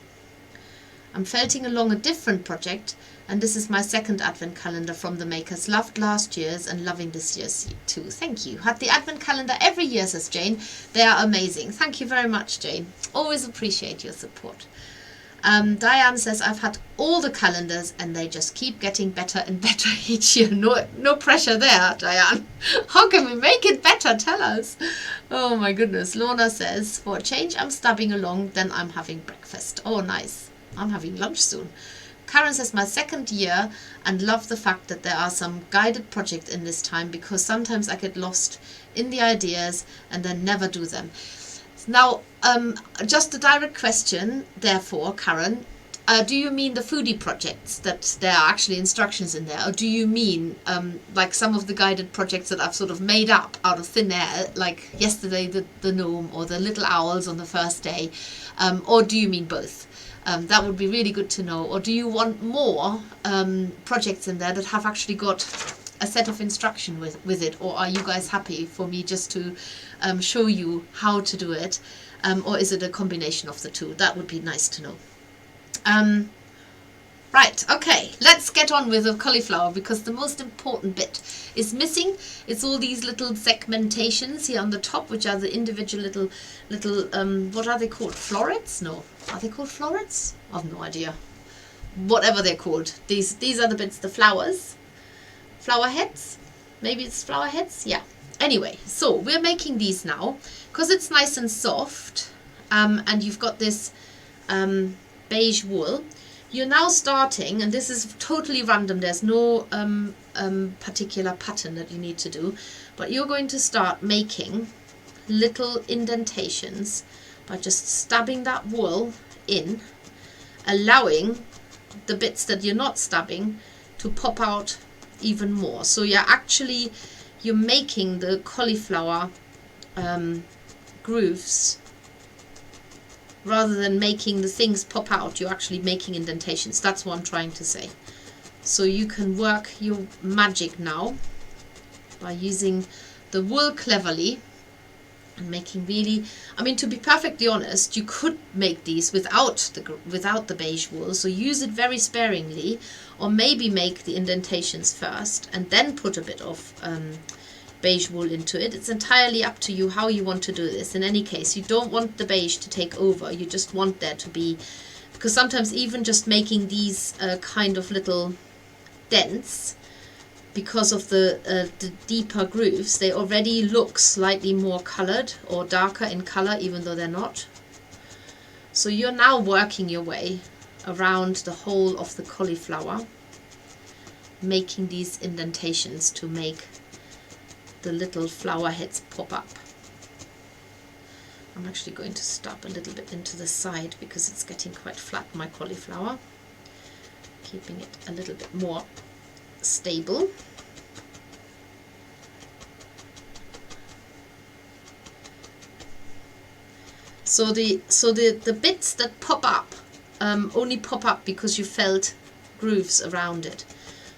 I'm felting along a different project, and this is my second advent calendar from the makers. Loved last year's and loving this year's too. Thank you. Had the advent calendar every year, says Jane. They are amazing. Thank you very much, Jane. Always appreciate your support. Diane says, I've had all the calendars and they just keep getting better and better each year. No pressure there, Diane. How can we make it better? Tell us. Oh my goodness. Lorna says, for a change, I'm stubbing along, then I'm having breakfast. Oh, nice. I'm having lunch soon. Karen says, my second year, and love the fact that there are some guided projects in this time, because sometimes I get lost in the ideas and then never do them. Now, just a direct question, therefore, Karen, do you mean the foodie projects that there are actually instructions in there, or do you mean like some of the guided projects that I've sort of made up out of thin air, like yesterday the gnome or the little owls on the first day, or do you mean both? That would be really good to know. Or do you want more projects in there that have actually got a set of instruction with it, or are you guys happy for me just to show you how to do it, or is it a combination of the two? That would be nice to know. Right, okay, let's get on with the cauliflower, because the most important bit is missing. It's all these little segmentations here on the top, which are the individual little what are they called? Florets? No, are they called florets? I have no idea. Whatever they're called. These are the bits, the flowers. Flower heads? Maybe it's flower heads? Yeah. Anyway, so we're making these now because it's nice and soft, and you've got this beige wool. You're now starting, and this is totally random, there's no particular pattern that you need to do, but you're going to start making little indentations by just stabbing that wool in, allowing the bits that you're not stabbing to pop out even more. So you're making the cauliflower grooves. Rather than making the things pop out, you're actually making indentations. That's what I'm trying to say. So you can work your magic now by using the wool cleverly and making really, I mean, to be perfectly honest, you could make these without the beige wool, so use it very sparingly, or maybe make the indentations first and then put a bit of beige wool into it. It's entirely up to you how you want to do this. In any case, you don't want the beige to take over, you just want there to be, because sometimes even just making these kind of little dents, because of the deeper grooves, they already look slightly more colored or darker in color, even though they're not. So you're now working your way around the whole of the cauliflower, making these indentations to make the little flower heads pop up. I'm actually going to stop a little bit into the side because it's getting quite flat, my cauliflower. Keeping it a little bit more stable. So the bits that pop up only pop up because you felt grooves around it.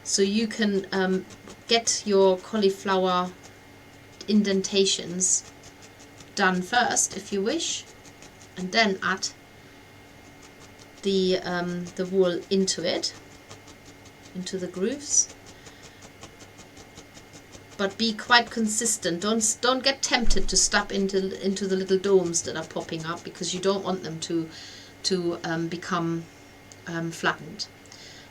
So you can get your cauliflower indentations done first if you wish, and then add the wool into it, into the grooves. But be quite consistent. Don't get tempted to step into the little domes that are popping up, because you don't want them to become flattened.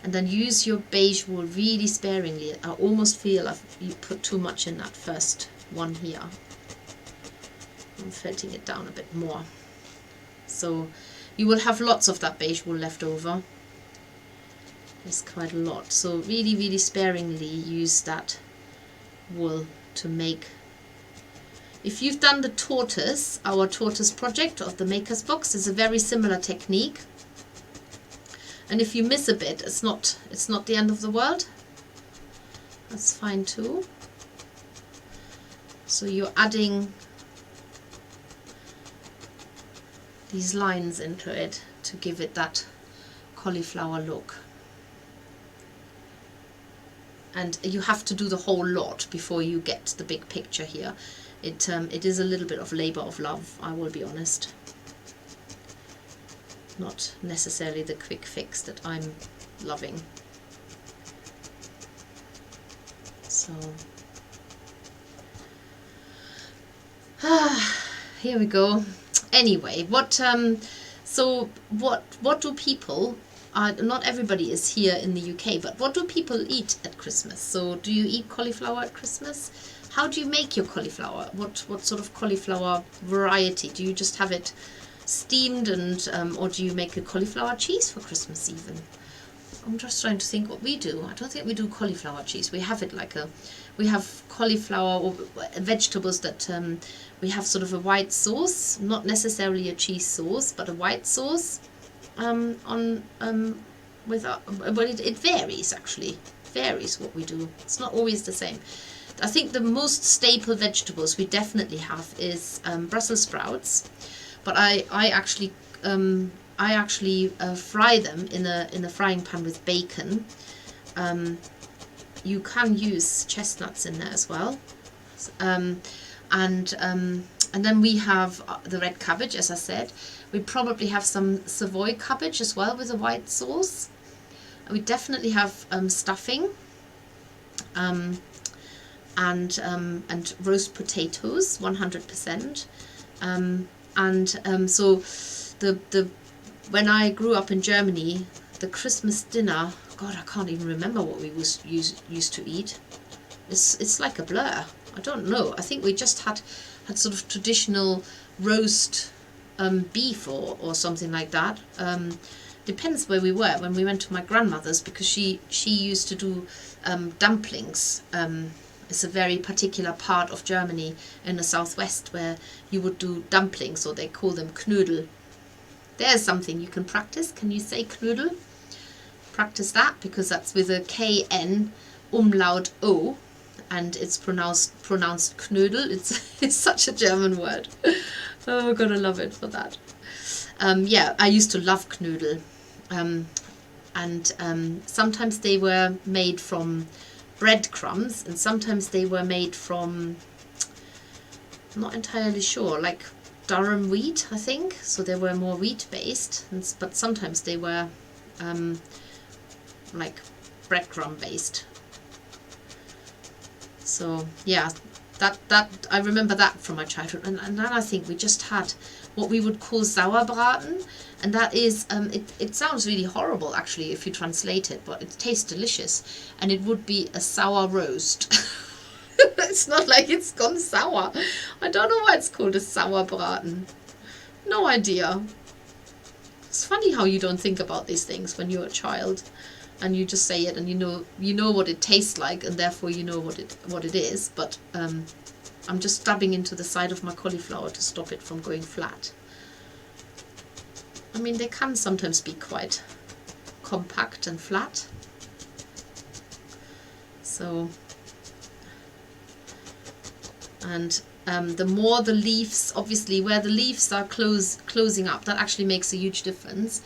And then use your beige wool really sparingly. I almost feel you put too much in that first one here. I'm felting it down a bit more. So you will have lots of that beige wool left over. There's quite a lot. So really, really sparingly use that wool to make. If you've done the tortoise, our tortoise project of the Maker's Box is a very similar technique. And if you miss a bit, it's not the end of the world. That's fine too. So you're adding these lines into it to give it that cauliflower look. And you have to do the whole lot before you get the big picture here. It is a little bit of labor of love, I will be honest. Not necessarily the quick fix that I'm loving. So here we go. Anyway, what do people, not everybody is here in the UK, but what do people eat at Christmas? So do you eat cauliflower at Christmas? How do you make your cauliflower? What sort of cauliflower variety? Do you just have it steamed, and or do you make a cauliflower cheese for Christmas even? I'm just trying to think what we do. I don't think we do cauliflower cheese. We have it like we have cauliflower or vegetables that we have sort of a white sauce, not necessarily a cheese sauce, but a white sauce well, it varies actually. Varies what we do. It's not always the same. I think the most staple vegetables we definitely have is Brussels sprouts, but I actually fry them in a frying pan with bacon. You can use chestnuts in there as well, and then we have the red cabbage, as I said. We probably have some Savoy cabbage as well with a white sauce. We definitely have stuffing, and roast potatoes, 100%. So when I grew up in Germany, the Christmas dinner, God, I can't even remember what we used to eat. It's like a blur. I don't know. I think we just had sort of traditional roast beef or something like that. Depends where we were. When we went to my grandmother's, because she used to do dumplings. It's a very particular part of Germany in the southwest where you would do dumplings, or they call them Knödel. There's something you can practice. Can you say Knödel? Practice that, because that's with a K-N umlaut O, and it's pronounced Knödel. It's such a German word. Oh, I'm gonna love it for that. Yeah, I used to love Knödel. And sometimes they were made from breadcrumbs, and sometimes they were made from, I'm not entirely sure, like Durham wheat, I think. So they were more wheat based, but sometimes they were like breadcrumb based. So yeah, that I remember that from my childhood. And then I think we just had what we would call Sauerbraten, and that is it sounds really horrible actually if you translate it, but it tastes delicious, and it would be a sour roast. It's not like it's gone sour. I don't know why it's called a Sauerbraten. No idea. It's funny how you don't think about these things when you're a child, and you just say it, and you know what it tastes like, and therefore you know what it is. But I'm just stabbing into the side of my cauliflower to stop it from going flat. I mean, they can sometimes be quite compact and flat. So, and the more the leaves, obviously where the leaves are closing up, that actually makes a huge difference.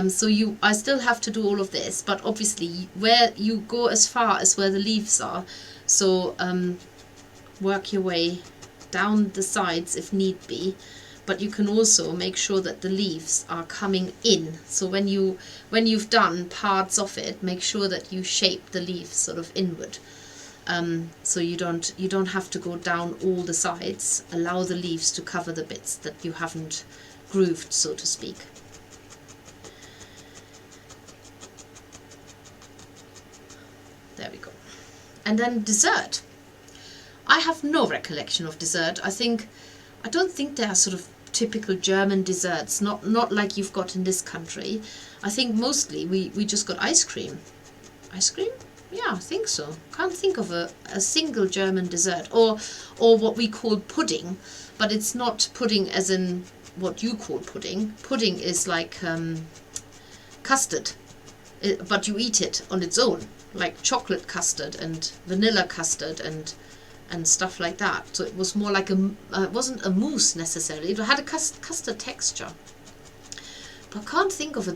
So I still have to do all of this, but obviously where you go as far as where the leaves are, so work your way down the sides if need be, but you can also make sure that the leaves are coming in. So when you've done parts of it, make sure that you shape the leaves sort of inward. So you don't have to go down all the sides. Allow the leaves to cover the bits that you haven't grooved, so to speak. There we go. And then dessert. I have no recollection of dessert. I don't think they are sort of typical German desserts, not like you've got in this country. I think mostly we just got ice cream. Ice cream? Yeah, I think so. Can't think of a single German dessert, or what we call pudding, but it's not pudding as in what you call pudding. Pudding is like custard, but you eat it on its own, like chocolate custard and vanilla custard and stuff like that. So it was more like it wasn't a mousse necessarily. It had a custard texture. I can't think of a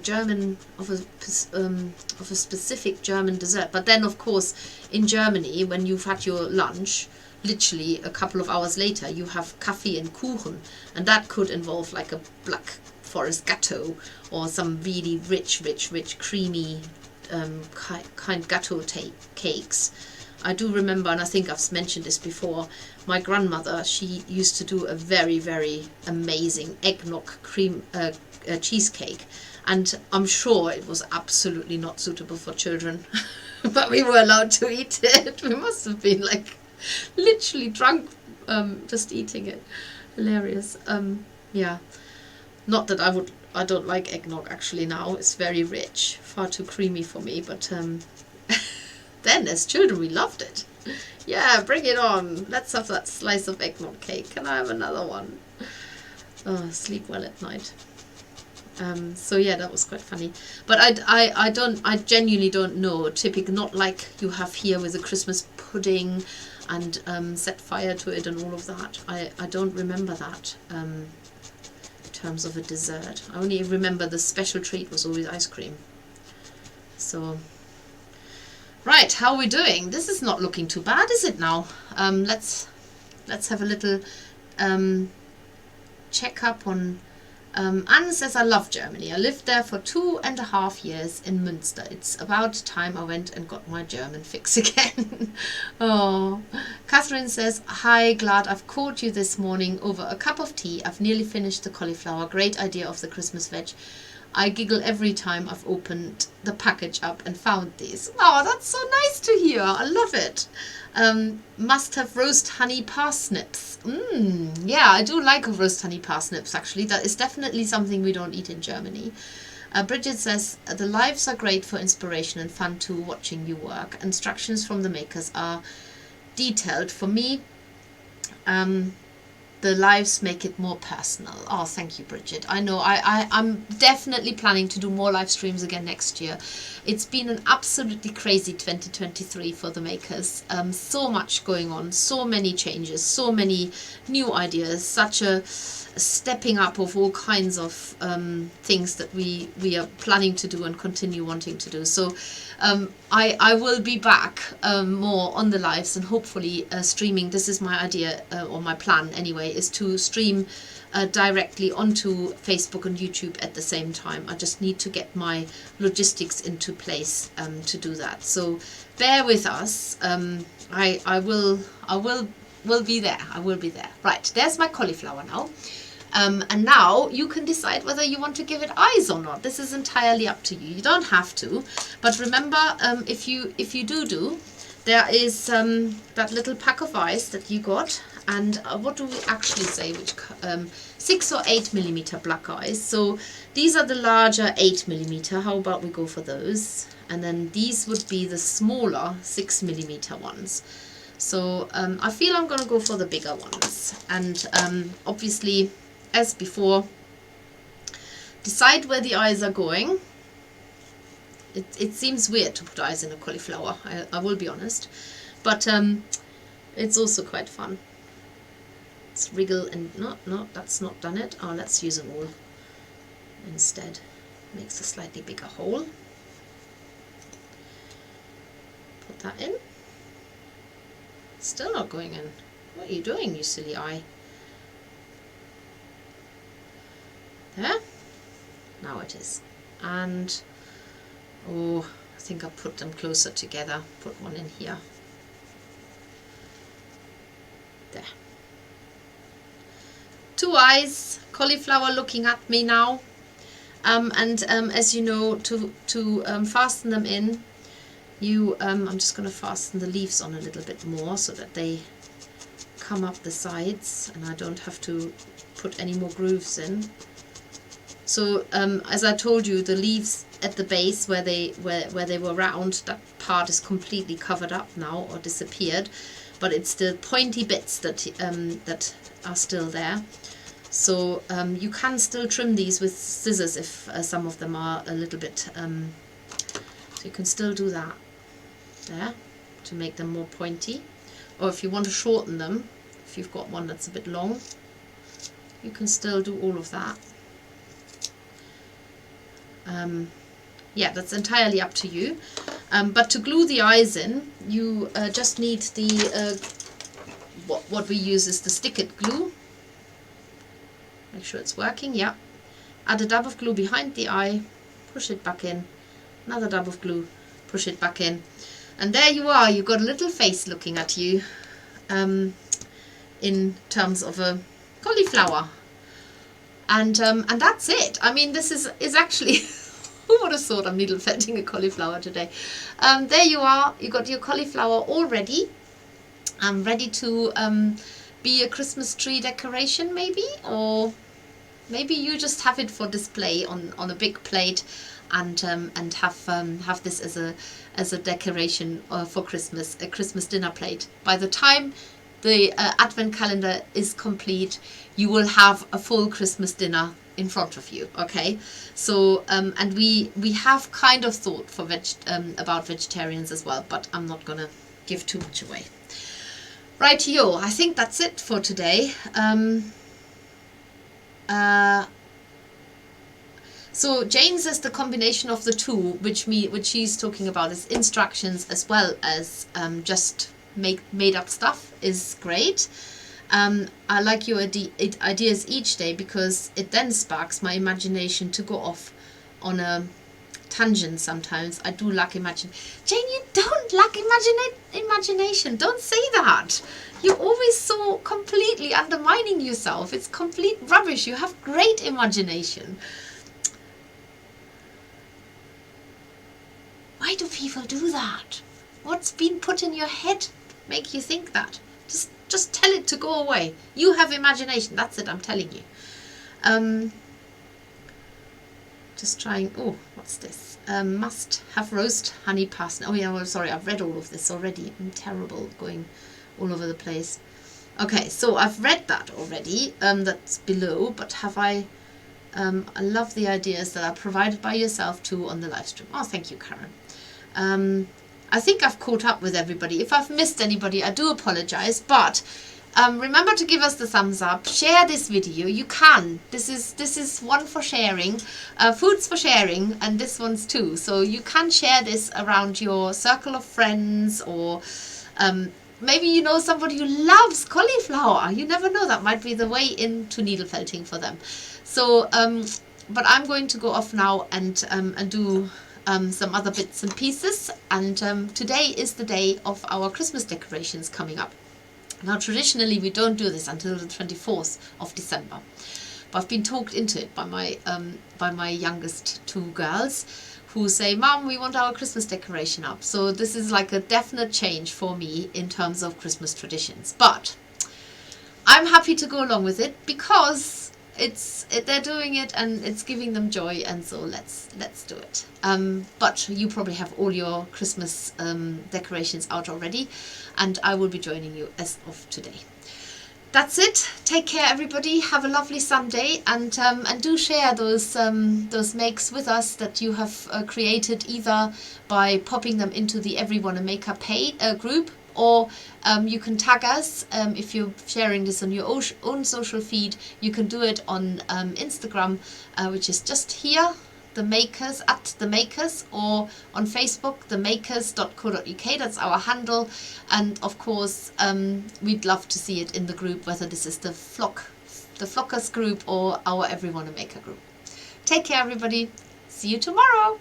specific German dessert. But then, of course, in Germany, when you've had your lunch, literally a couple of hours later, you have Kaffee and Kuchen, and that could involve like a Black Forest gâteau or some really rich, creamy kind gâteau cakes. I do remember, and I think I've mentioned this before, my grandmother, she used to do a very, very amazing eggnog cream cheesecake, and I'm sure it was absolutely not suitable for children, but we were allowed to eat it. We must have been like literally drunk just eating it. Hilarious. Yeah, not that I don't like eggnog actually now. It's very rich, far too creamy for me, but then as children we loved it. Yeah, bring it on. Let's have that slice of eggnog cake. Can I have another one? Oh, sleep well at night. So yeah, that was quite funny. But I genuinely don't know. Typical, not like you have here with a Christmas pudding and set fire to it and all of that. I don't remember that in terms of a dessert. I only remember the special treat was always ice cream. So, right, how are we doing? This is not looking too bad, is it now? Let's have a little check up on. Anne says, I love Germany. I lived there for 2.5 years in Münster. It's about time I went and got my German fix again. Oh, Catherine says, hi, glad I've caught you this morning over a cup of tea. I've nearly finished the cauliflower. Great idea of the Christmas veg. I giggle every time I've opened the package up and found these. Oh, that's so nice to hear. I love it. Must have roast honey parsnips. Yeah, I do like roast honey parsnips, actually. That is definitely something we don't eat in Germany. Bridget says, the lives are great for inspiration and fun too, watching you work. Instructions from the makers are detailed. For me, the lives make it more personal. Oh, thank you, Bridget. I know I'm definitely planning to do more live streams again next year. It's been an absolutely crazy 2023 for the makers. So much going on, so many changes, so many new ideas, such a stepping up of all kinds of things that we are planning to do and continue wanting to do. So I will be back more on the lives and hopefully streaming. This is my idea, or my plan anyway, is to stream directly onto Facebook and YouTube at the same time. I just need to get my logistics into place to do that. So bear with us. I will be there. I will be there. Right, there's my cauliflower now. And now you can decide whether you want to give it eyes or not. This is entirely up to you. You don't have to, but remember, if you do, there is that little pack of eyes that you got, and what do we actually say? Which 6 or 8 millimeter black eyes. So these are the larger 8 millimeter. How about we go for those? And then these would be the smaller 6 millimeter ones. So I feel I'm going to go for the bigger ones. And obviously, as before, decide where the eyes are going. It seems weird to put eyes in a cauliflower, I will be honest. But it's also quite fun. Let's wriggle and... No, that's not done it. Oh, let's use an awl instead. Makes a slightly bigger hole. Put that in. Still not going in. What are you doing, you silly eye? There. Now it is. And, oh, I think I'll put them closer together. Put one in here. There. 2 eyes, cauliflower looking at me now. As you know, to fasten them in, I'm just going to fasten the leaves on a little bit more so that they come up the sides and I don't have to put any more grooves in. So as I told you, the leaves at the base where they were round, that part is completely covered up now or disappeared, but it's the pointy bits that that are still there. So you can still trim these with scissors if some of them are a little bit, so you can still do that there to make them more pointy. Or if you want to shorten them, if you've got one that's a bit long, you can still do all of that. Yeah, that's entirely up to you. But to glue the eyes in, you just need the, what we use is the stick-it glue. Make sure it's working, yeah. Add a dab of glue behind the eye, push it back in, another dab of glue, push it back in. And there you are, you've got a little face looking at you in terms of a cauliflower. And that's it. I mean, this is actually, who would have thought I'm needle felting a cauliflower today? There you are, you got your cauliflower all ready. I'm ready to be a Christmas tree decoration maybe, or maybe you just have it for display on a big plate and have this as a decoration for Christmas, a Christmas dinner plate. By the time the advent calendar is complete, you will have a full Christmas dinner in front of you. Okay, so and we have kind of thought for about vegetarians as well, but I'm not gonna give too much away. Rightio, I think that's it for today. So Jane says the combination of the two, which she's talking about, is instructions as well as just made up stuff, is great. I like your ideas each day because it then sparks my imagination to go off on a tangent sometimes. I do lack imagination. Jane, you don't lack imagination. Don't say that. You're always so completely undermining yourself. It's complete rubbish. You have great imagination. Why do people do that? What's been put in your head make you think that? Just tell it to go away. You have imagination. That's it, I'm telling you. Just trying, oh, what's this? Must have roast honey parsnip. Oh yeah, well, sorry, I've read all of this already. I'm terrible going all over the place. Okay, so I've read that already. That's below, but have I love the ideas that are provided by yourself too on the live stream. Oh, thank you, Karen. I think I've caught up with everybody. If I've missed anybody, I do apologize, but remember to give us the thumbs up, share this video. You can. This is one for sharing, food's for sharing, and this one's too. So you can share this around your circle of friends, or maybe you know somebody who loves cauliflower. You never know, that might be the way into needle felting for them. So, but I'm going to go off now and do some other bits and pieces, and today is the day of our Christmas decorations coming up. Now traditionally we don't do this until the 24th of December, but I've been talked into it by my youngest two girls, who say, Mom, we want our Christmas decoration up. So this is like a definite change for me in terms of Christmas traditions, but I'm happy to go along with it because they're doing it and it's giving them joy, and so let's do it. But you probably have all your Christmas decorations out already, and I will be joining you as of today. That's it. Take care, everybody. Have a lovely Sunday, and do share those makes with us that you have created, either by popping them into the Everyone a Maker group, or you can tag us if you're sharing this on your own social feed. You can do it on Instagram, which is just here, the makers, at the makers, or on Facebook, themakers.co.uk. that's our handle. And of course we'd love to see it in the group, whether this is the Flockers group or our Everyone a Maker group. Take care, everybody. See you tomorrow.